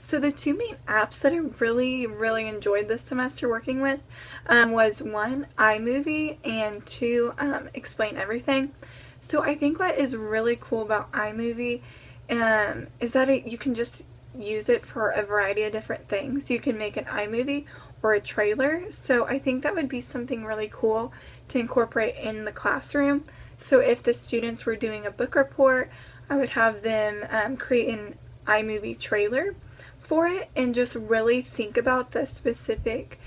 So the two main apps that I really enjoyed this semester working with was one, iMovie, and two, Explain Everything. So I think what is really cool about iMovie is that you can just use it for a variety of different things. You can make an iMovie or a trailer. So I think that would be something really cool to incorporate in the classroom. So if the students were doing a book report, I would have them create an iMovie trailer for it and just really think about the specific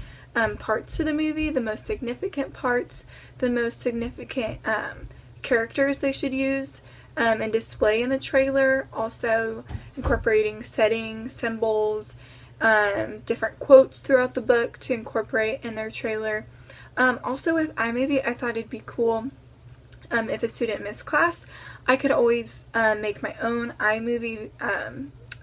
parts to the movie, the most significant parts, the most significant characters they should use and display in the trailer. Also incorporating settings, symbols, different quotes throughout the book to incorporate in their trailer. Also with iMovie, I thought it'd be cool if a student missed class, I could always make my own iMovie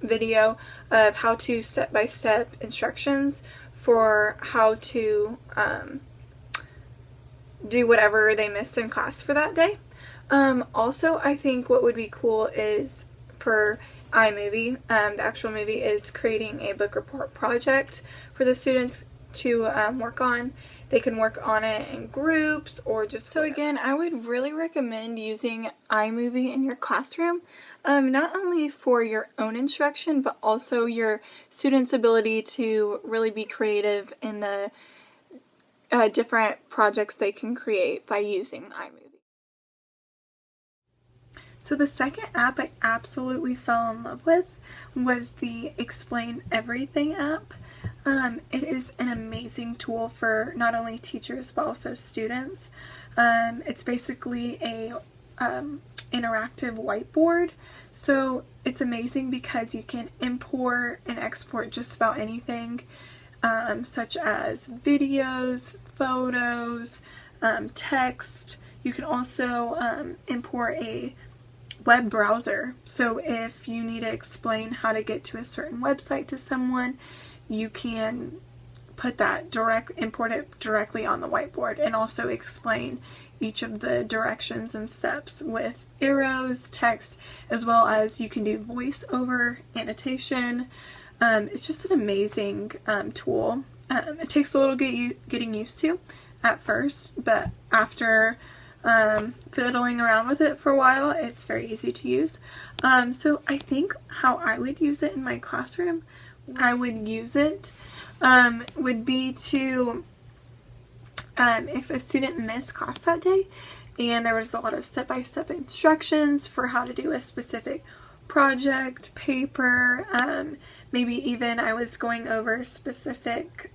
video of how to step-by-step instructions for how to do whatever they missed in class for that day. Also, I think what would be cool is for iMovie, the actual movie, is creating a book report project for the students to work on. They can work on it in groups or just... So again, I would really recommend using iMovie in your classroom, not only for your own instruction, but also your students' ability to really be creative in the different projects they can create by using iMovie. So the second app I absolutely fell in love with was the Explain Everything app. It is an amazing tool for not only teachers but also students. It's basically a interactive whiteboard, so it's amazing because you can import and export just about anything, such as videos, photos, text. You can also import a web browser, so if you need to explain how to get to a certain website to someone, you can import it directly on the whiteboard and also explain each of the directions and steps with arrows, text, as well as you can do voiceover, annotation. It's just an amazing tool. It takes a little getting used to at first, but after fiddling around with it for a while, it's very easy to use. So I think how I would use it in my classroom, I would use it would be to, if a student missed class that day and there was a lot of step-by-step instructions for how to do a specific project, paper, maybe even I was going over specific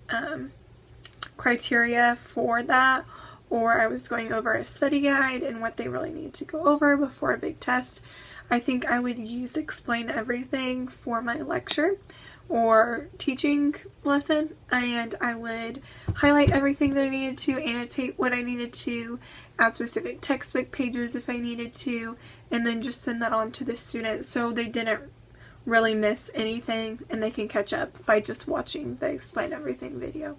criteria for that, or I was going over a study guide and what they really need to go over before a big test. I think I would use Explain Everything for my lecture or teaching lesson, and I would highlight everything that I needed to, annotate what I needed to, add specific textbook pages if I needed to, and then just send that on to the students so they didn't really miss anything and they can catch up by just watching the Explain Everything video.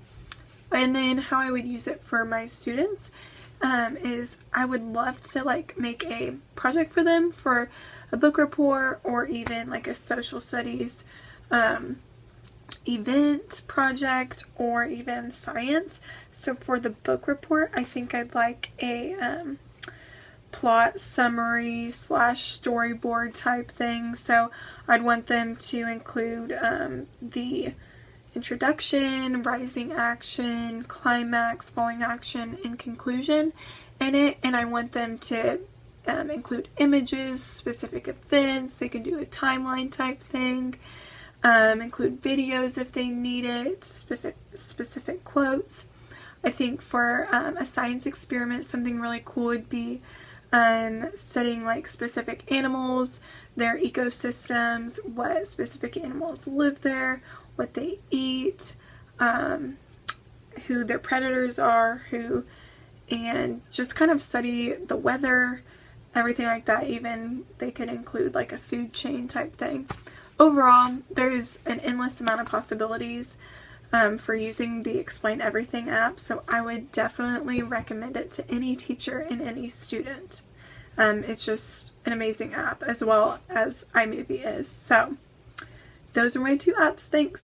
And then how I would use it for my students is I would love to make a project for them for a book report or even like a social studies event project or even science. So for the book report, I think I'd like a plot summary / storyboard type thing. So I'd want them to include the introduction, rising action, climax, falling action, and conclusion in it, and I want them to include images, specific events. They can do a timeline type thing, include videos if they need it, specific quotes. I think for a science experiment, something really cool would be studying specific animals, their ecosystems, what specific animals live there, what they eat, who their predators are, and just kind of study the weather, everything like that. Even they could include a food chain type thing. Overall, there's an endless amount of possibilities for using the Explain Everything app, so I would definitely recommend it to any teacher and any student. It's just an amazing app, as well as iMovie is. So those are my two apps. Thanks.